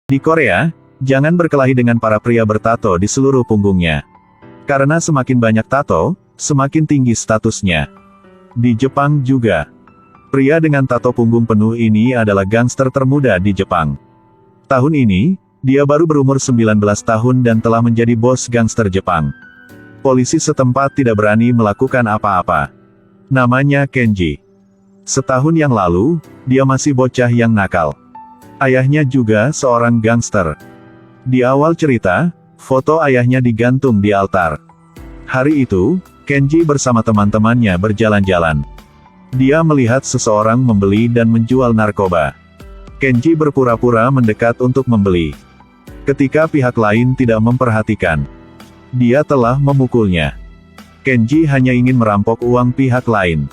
Di Korea, jangan berkelahi dengan para pria bertato di seluruh punggungnya. Karena semakin banyak tato, semakin tinggi statusnya. Di Jepang juga. Pria dengan tato punggung penuh ini adalah gangster termuda di Jepang. Tahun ini, dia baru berumur 19 tahun dan telah menjadi bos gangster Jepang. Polisi setempat tidak berani melakukan apa-apa. Namanya Kenji. Setahun yang lalu, dia masih bocah yang nakal. Ayahnya juga seorang gangster. Di awal cerita, foto ayahnya digantung di altar. Hari itu, Kenji bersama teman-temannya berjalan-jalan. Dia melihat seseorang membeli dan menjual narkoba. Kenji berpura-pura mendekat untuk membeli. Ketika pihak lain tidak memperhatikan, dia telah memukulnya. Kenji hanya ingin merampok uang pihak lain.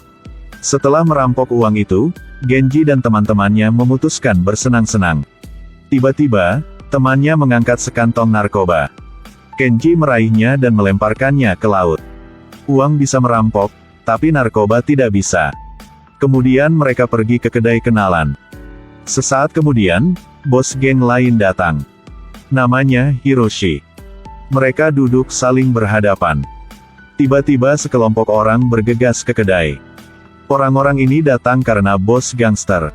Setelah merampok uang itu, Genji dan teman-temannya memutuskan bersenang-senang. Tiba-tiba, temannya mengangkat sekantong narkoba. Kenji meraihnya dan melemparkannya ke laut. Uang bisa merampok, tapi narkoba tidak bisa. Kemudian mereka pergi ke kedai kenalan. Sesaat kemudian, bos geng lain datang. Namanya Hiroshi. Mereka duduk saling berhadapan. Tiba-tiba sekelompok orang bergegas ke kedai. Orang-orang ini datang karena bos gangster.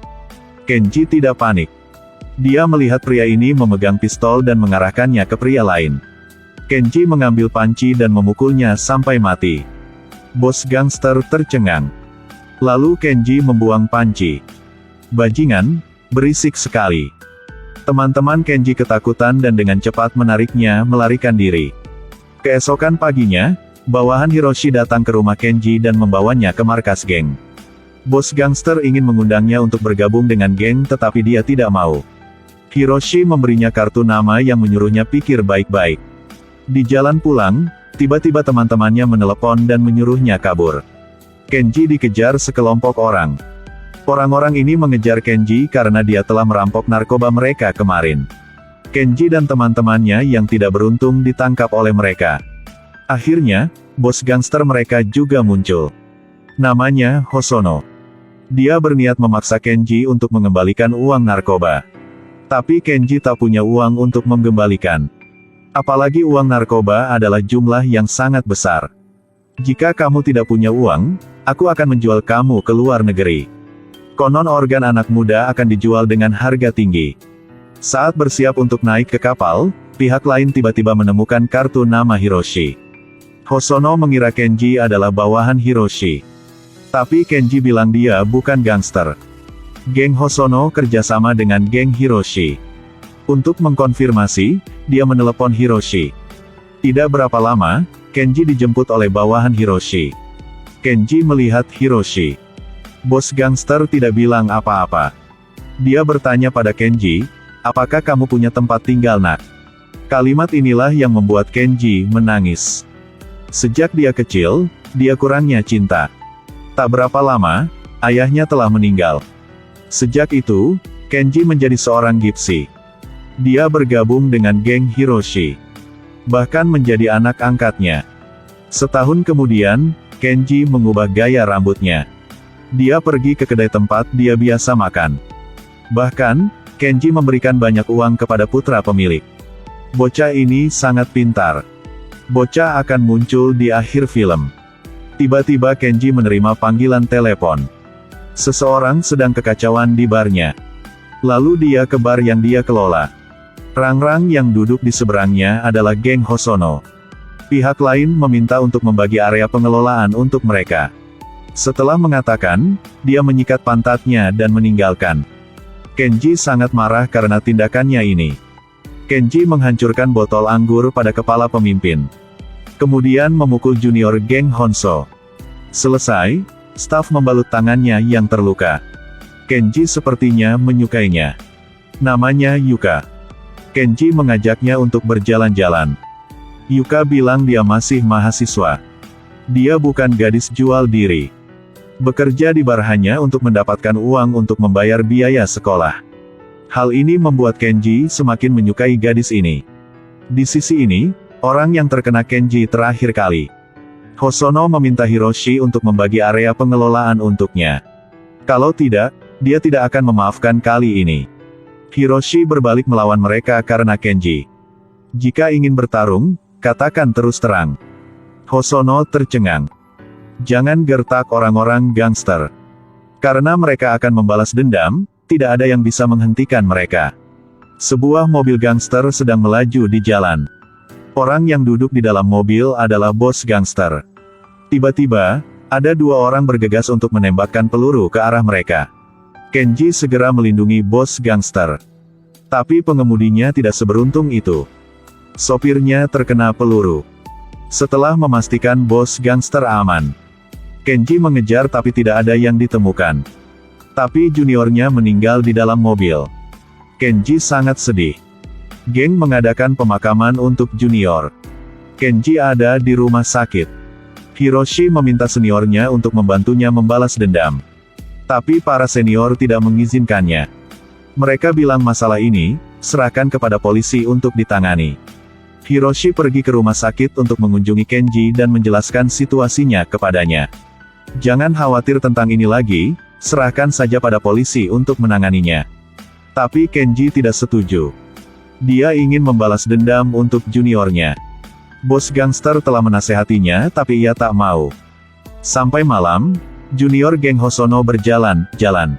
Kenji tidak panik. Dia melihat pria ini memegang pistol dan mengarahkannya ke pria lain. Kenji mengambil panci dan memukulnya sampai mati. Bos gangster tercengang. Lalu Kenji membuang panci. Bajingan, berisik sekali. Teman-teman Kenji ketakutan dan dengan cepat menariknya melarikan diri. Keesokan paginya, bawahan Hiroshi datang ke rumah Kenji dan membawanya ke markas geng. Bos gangster ingin mengundangnya untuk bergabung dengan geng tetapi dia tidak mau. Hiroshi memberinya kartu nama yang menyuruhnya pikir baik-baik. Di jalan pulang, tiba-tiba teman-temannya menelepon dan menyuruhnya kabur. Kenji dikejar sekelompok orang. Orang-orang ini mengejar Kenji karena dia telah merampok narkoba mereka kemarin. Kenji dan teman-temannya yang tidak beruntung ditangkap oleh mereka. Akhirnya, bos gangster mereka juga muncul. Namanya Hosono. Dia berniat memaksa Kenji untuk mengembalikan uang narkoba. Tapi Kenji tak punya uang untuk mengembalikan. Apalagi uang narkoba adalah jumlah yang sangat besar. Jika kamu tidak punya uang, aku akan menjual kamu ke luar negeri. Konon organ anak muda akan dijual dengan harga tinggi. Saat bersiap untuk naik ke kapal, pihak lain tiba-tiba menemukan kartu nama Hiroshi. Hosono mengira Kenji adalah bawahan Hiroshi. Tapi Kenji bilang dia bukan gangster. Geng Hosono kerjasama dengan geng Hiroshi. Untuk mengkonfirmasi, dia menelepon Hiroshi. Tidak berapa lama, Kenji dijemput oleh bawahan Hiroshi. Kenji melihat Hiroshi. Bos gangster tidak bilang apa-apa. Dia bertanya pada Kenji, apakah kamu punya tempat tinggal nak? Kalimat inilah yang membuat Kenji menangis. Sejak dia kecil, dia kurangnya cinta. Tak berapa lama, ayahnya telah meninggal. Sejak itu, Kenji menjadi seorang gipsi. Dia bergabung dengan geng Hiroshi. Bahkan menjadi anak angkatnya. Setahun kemudian, Kenji mengubah gaya rambutnya. Dia pergi ke kedai tempat dia biasa makan. Bahkan, Kenji memberikan banyak uang kepada putra pemilik. Bocah ini sangat pintar. Bocah akan muncul di akhir film. Tiba-tiba Kenji menerima panggilan telepon. Seseorang sedang kekacauan di barnya. Lalu dia ke bar yang dia kelola. Rang-rang yang duduk di seberangnya adalah geng Hosono. Pihak lain meminta untuk membagi area pengelolaan untuk mereka. Setelah mengatakan, dia menyikat pantatnya dan meninggalkan. Kenji sangat marah karena tindakannya ini. Kenji menghancurkan botol anggur pada kepala pemimpin. Kemudian memukul junior geng Honso. Selesai, staf membalut tangannya yang terluka. Kenji sepertinya menyukainya. Namanya Yuka. Kenji mengajaknya untuk berjalan-jalan. Yuka bilang dia masih mahasiswa. Dia bukan gadis jual diri. Bekerja di bar hanya untuk mendapatkan uang untuk membayar biaya sekolah. Hal ini membuat Kenji semakin menyukai gadis ini. Di sisi ini, orang yang terkena Kenji terakhir kali. Hosono meminta Hiroshi untuk membagi area pengelolaan untuknya. Kalau tidak, dia tidak akan memaafkan kali ini. Hiroshi berbalik melawan mereka karena Kenji. Jika ingin bertarung, katakan terus terang. Hosono tercengang. Jangan gertak orang-orang gangster. Karena mereka akan membalas dendam, tidak ada yang bisa menghentikan mereka. Sebuah mobil gangster sedang melaju di jalan. Orang yang duduk di dalam mobil adalah bos gangster. Tiba-tiba, ada dua orang bergegas untuk menembakkan peluru ke arah mereka. Kenji segera melindungi bos gangster. Tapi pengemudinya tidak seberuntung itu. Sopirnya terkena peluru. Setelah memastikan bos gangster aman, Kenji mengejar tapi tidak ada yang ditemukan. Tapi juniornya meninggal di dalam mobil. Kenji sangat sedih. Geng mengadakan pemakaman untuk junior. Kenji ada di rumah sakit. Hiroshi meminta seniornya untuk membantunya membalas dendam. Tapi para senior tidak mengizinkannya. Mereka bilang masalah ini, serahkan kepada polisi untuk ditangani. Hiroshi pergi ke rumah sakit untuk mengunjungi Kenji dan menjelaskan situasinya kepadanya. Jangan khawatir tentang ini lagi, serahkan saja pada polisi untuk menanganinya. Tapi Kenji tidak setuju. Dia ingin membalas dendam untuk juniornya. Bos gangster telah menasehatinya tapi ia tak mau. Sampai malam, junior geng Hosono berjalan-jalan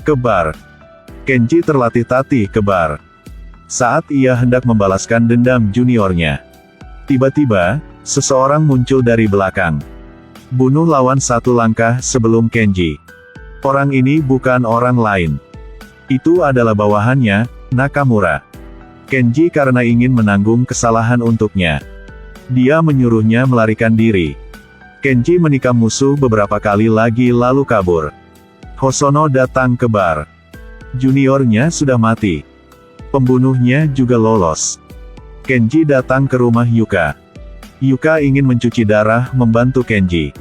ke bar. Kenji tertatih-tatih ke bar. Saat ia hendak membalaskan dendam juniornya, tiba-tiba, seseorang muncul dari belakang. Bunuh lawan satu langkah sebelum Kenji. Orang ini bukan orang lain. Itu adalah bawahannya, Nakamura. Kenji karena ingin menanggung kesalahan untuknya. Dia menyuruhnya melarikan diri. Kenji menikam musuh beberapa kali lagi lalu kabur. Hosono datang ke bar. Juniornya sudah mati. Pembunuhnya juga lolos. Kenji datang ke rumah Yuka. Yuka ingin mencuci darah membantu Kenji.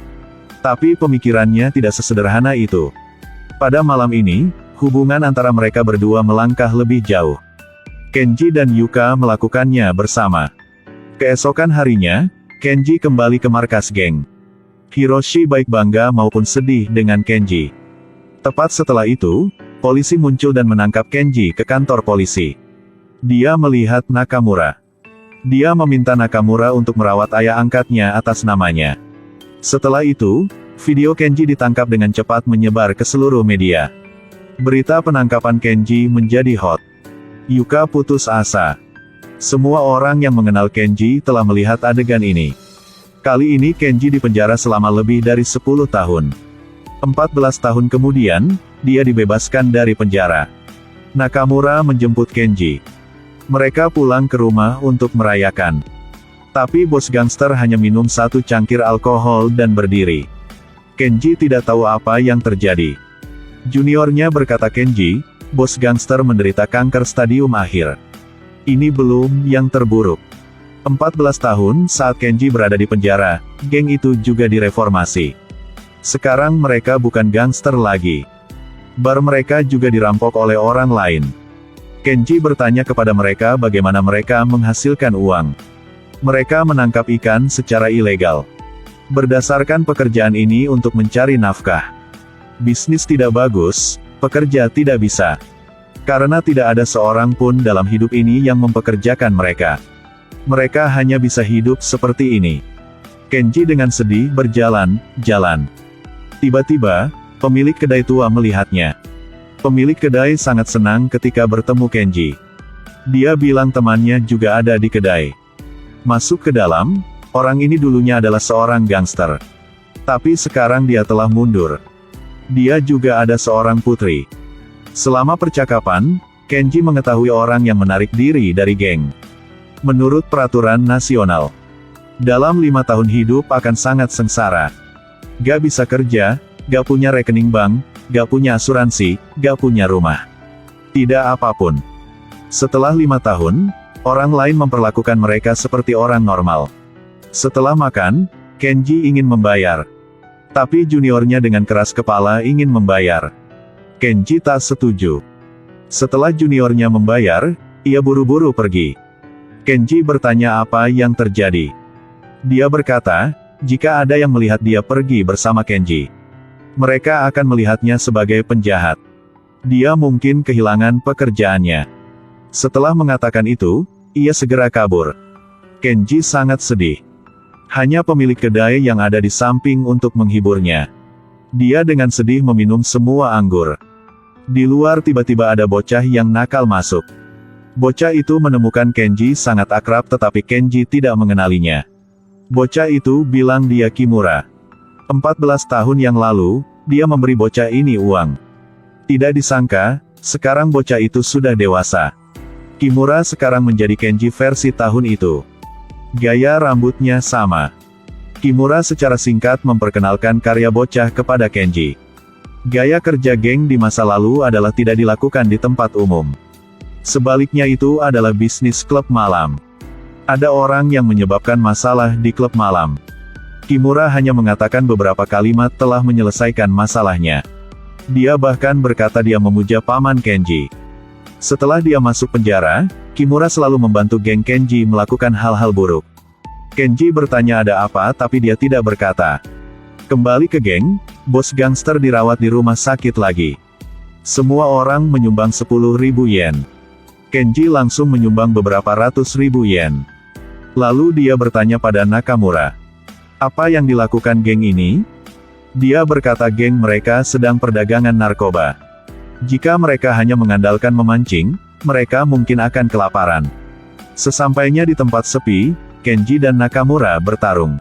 Tapi pemikirannya tidak sesederhana itu. Pada malam ini, hubungan antara mereka berdua melangkah lebih jauh. Kenji dan Yuka melakukannya bersama. Keesokan harinya, Kenji kembali ke markas geng. Hiroshi baik bangga maupun sedih dengan Kenji. Tepat setelah itu, polisi muncul dan menangkap Kenji ke kantor polisi. Dia melihat Nakamura. Dia meminta Nakamura untuk merawat ayah angkatnya atas namanya. Setelah itu, video Kenji ditangkap dengan cepat menyebar ke seluruh media. Berita penangkapan Kenji menjadi hot. Yuka putus asa. Semua orang yang mengenal Kenji telah melihat adegan ini. Kali ini Kenji dipenjara selama lebih dari 10 tahun. 14 tahun kemudian, dia dibebaskan dari penjara. Nakamura menjemput Kenji. Mereka pulang ke rumah untuk merayakan. Tapi bos gangster hanya minum satu cangkir alkohol dan berdiri. Kenji tidak tahu apa yang terjadi. Juniornya berkata Kenji, bos gangster menderita kanker stadium akhir. Ini belum yang terburuk. 14 tahun saat Kenji berada di penjara, geng itu juga direformasi. Sekarang mereka bukan gangster lagi. Bar mereka juga dirampok oleh orang lain. Kenji bertanya kepada mereka bagaimana mereka menghasilkan uang. Mereka menangkap ikan secara ilegal. Berdasarkan pekerjaan ini untuk mencari nafkah. Bisnis tidak bagus, pekerja tidak bisa. Karena tidak ada seorang pun dalam hidup ini yang mempekerjakan mereka. Mereka hanya bisa hidup seperti ini. Kenji dengan sedih berjalan-jalan. Tiba-tiba, pemilik kedai tua melihatnya. Pemilik kedai sangat senang ketika bertemu Kenji. Dia bilang temannya juga ada di kedai. Masuk ke dalam, orang ini dulunya adalah seorang gangster. Tapi sekarang dia telah mundur. Dia juga ada seorang putri. Selama percakapan, Kenji mengetahui orang yang menarik diri dari geng. Menurut peraturan nasional, dalam 5 tahun hidup akan sangat sengsara. Gak bisa kerja, gak punya rekening bank, gak punya asuransi, gak punya rumah. Tidak apapun. Setelah 5 tahun, orang lain memperlakukan mereka seperti orang normal. Setelah makan, Kenji ingin membayar. Tapi juniornya dengan keras kepala ingin membayar. Kenji tak setuju. Setelah juniornya membayar, ia buru-buru pergi. Kenji bertanya apa yang terjadi. Dia berkata, jika ada yang melihat dia pergi bersama Kenji, mereka akan melihatnya sebagai penjahat. Dia mungkin kehilangan pekerjaannya. Setelah mengatakan itu, ia segera kabur. Kenji sangat sedih. Hanya pemilik kedai yang ada di samping untuk menghiburnya. Dia dengan sedih meminum semua anggur. Di luar tiba-tiba ada bocah yang nakal masuk. Bocah itu menemukan Kenji sangat akrab tetapi Kenji tidak mengenalinya. Bocah itu bilang dia Kimura. 14 tahun yang lalu, dia memberi bocah ini uang. Tidak disangka, sekarang bocah itu sudah dewasa. Kimura sekarang menjadi Kenji versi tahun itu. Gaya rambutnya sama. Kimura secara singkat memperkenalkan karya bocah kepada Kenji. Gaya kerja geng di masa lalu adalah tidak dilakukan di tempat umum. Sebaliknya itu adalah bisnis klub malam. Ada orang yang menyebabkan masalah di klub malam. Kimura hanya mengatakan beberapa kalimat telah menyelesaikan masalahnya. Dia bahkan berkata dia memuja paman Kenji. Setelah dia masuk penjara, Kimura selalu membantu geng Kenji melakukan hal-hal buruk. Kenji bertanya ada apa tapi dia tidak berkata. Kembali ke geng, bos gangster dirawat di rumah sakit lagi. Semua orang menyumbang 10.000 yen. Kenji langsung menyumbang beberapa ratus ribu yen. Lalu dia bertanya pada Nakamura. Apa yang dilakukan geng ini? Dia berkata geng mereka sedang perdagangan narkoba. Jika mereka hanya mengandalkan memancing, mereka mungkin akan kelaparan. Sesampainya di tempat sepi, Kenji dan Nakamura bertarung.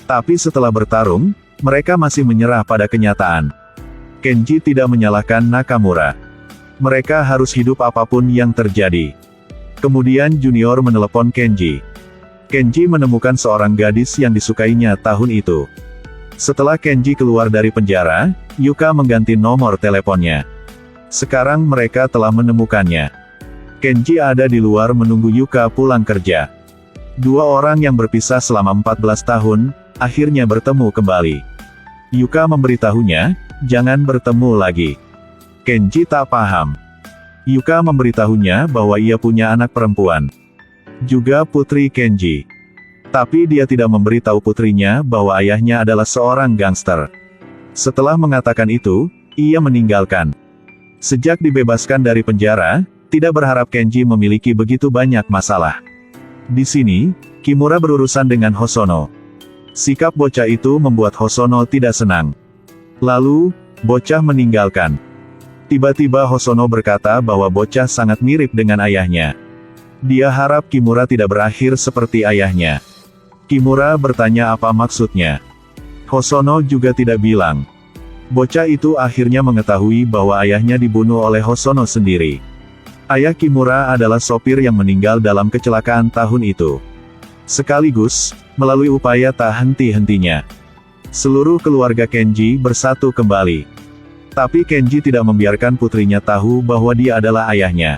Tapi setelah bertarung, mereka masih menyerah pada kenyataan. Kenji tidak menyalahkan Nakamura. Mereka harus hidup apapun yang terjadi. Kemudian Junior menelepon Kenji. Kenji menemukan seorang gadis yang disukainya tahun itu. Setelah Kenji keluar dari penjara, Yuka mengganti nomor teleponnya. Sekarang mereka telah menemukannya. Kenji ada di luar menunggu Yuka pulang kerja. Dua orang yang berpisah selama 14 tahun, akhirnya bertemu kembali. Yuka memberitahunya, jangan bertemu lagi. Kenji tak paham. Yuka memberitahunya bahwa ia punya anak perempuan. Juga putri Kenji. Tapi dia tidak memberitahu putrinya bahwa ayahnya adalah seorang gangster. Setelah mengatakan itu, ia meninggalkan. Sejak dibebaskan dari penjara, tidak berharap Kenji memiliki begitu banyak masalah. Di sini, Kimura berurusan dengan Hosono. Sikap bocah itu membuat Hosono tidak senang. Lalu, bocah meninggalkan. Tiba-tiba Hosono berkata bahwa bocah sangat mirip dengan ayahnya. Dia harap Kimura tidak berakhir seperti ayahnya. Kimura bertanya apa maksudnya. Hosono juga tidak bilang. Bocah itu akhirnya mengetahui bahwa ayahnya dibunuh oleh Hosono sendiri. Ayah Kimura adalah sopir yang meninggal dalam kecelakaan tahun itu. Sekaligus, melalui upaya tak henti-hentinya, seluruh keluarga Kenji bersatu kembali. Tapi Kenji tidak membiarkan putrinya tahu bahwa dia adalah ayahnya.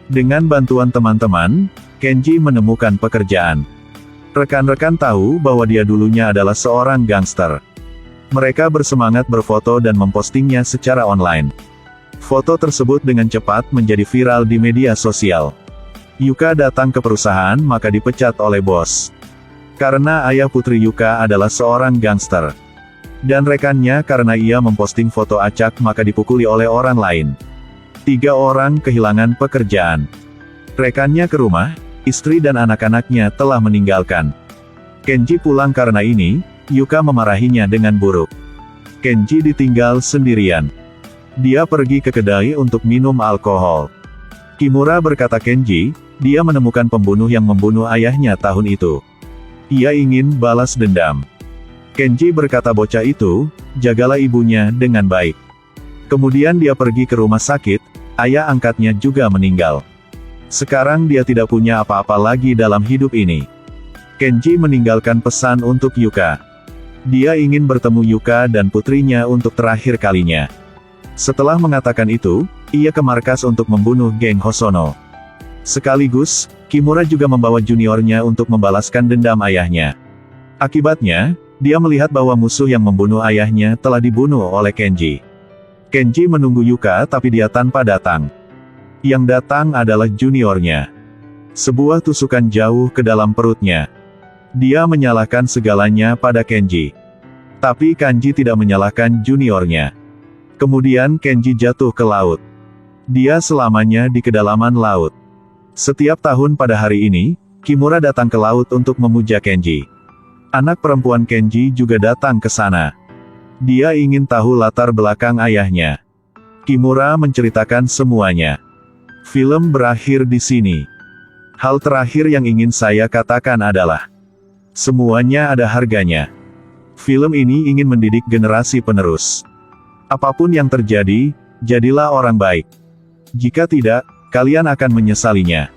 Dengan bantuan teman-teman, Kenji menemukan pekerjaan. Rekan-rekan tahu bahwa dia dulunya adalah seorang gangster. Mereka bersemangat berfoto dan mempostingnya secara online. Foto tersebut dengan cepat menjadi viral di media sosial. Yuka datang ke perusahaan maka dipecat oleh bos. Karena ayah putri Yuka adalah seorang gangster. Dan rekannya karena ia memposting foto acak maka dipukuli oleh orang lain. 3 orang kehilangan pekerjaan. Rekannya ke rumah, istri dan anak-anaknya telah meninggalkan. Kenji pulang karena ini, Yuka memarahinya dengan buruk. Kenji ditinggal sendirian. Dia pergi ke kedai untuk minum alkohol. Kimura berkata Kenji, dia menemukan pembunuh yang membunuh ayahnya tahun itu. Ia ingin balas dendam. Kenji berkata bocah itu, jagalah ibunya dengan baik. Kemudian dia pergi ke rumah sakit, ayah angkatnya juga meninggal. Sekarang dia tidak punya apa-apa lagi dalam hidup ini. Kenji meninggalkan pesan untuk Yuka. Dia ingin bertemu Yuka dan putrinya untuk terakhir kalinya. Setelah mengatakan itu, ia ke markas untuk membunuh geng Hosono. Sekaligus, Kimura juga membawa juniornya untuk membalaskan dendam ayahnya. Akibatnya, dia melihat bahwa musuh yang membunuh ayahnya telah dibunuh oleh Kenji. Kenji menunggu Yuka tapi dia tanpa datang. Yang datang adalah juniornya. Sebuah tusukan jauh ke dalam perutnya. Dia menyalahkan segalanya pada Kenji. Tapi Kenji tidak menyalahkan juniornya. Kemudian Kenji jatuh ke laut. Dia selamanya di kedalaman laut. Setiap tahun pada hari ini, Kimura datang ke laut untuk memuja Kenji. Anak perempuan Kenji juga datang ke sana. Dia ingin tahu latar belakang ayahnya. Kimura menceritakan semuanya. Film berakhir di sini. Hal terakhir yang ingin saya katakan adalah, semuanya ada harganya. Film ini ingin mendidik generasi penerus. Apapun yang terjadi, jadilah orang baik. Jika tidak, kalian akan menyesalinya.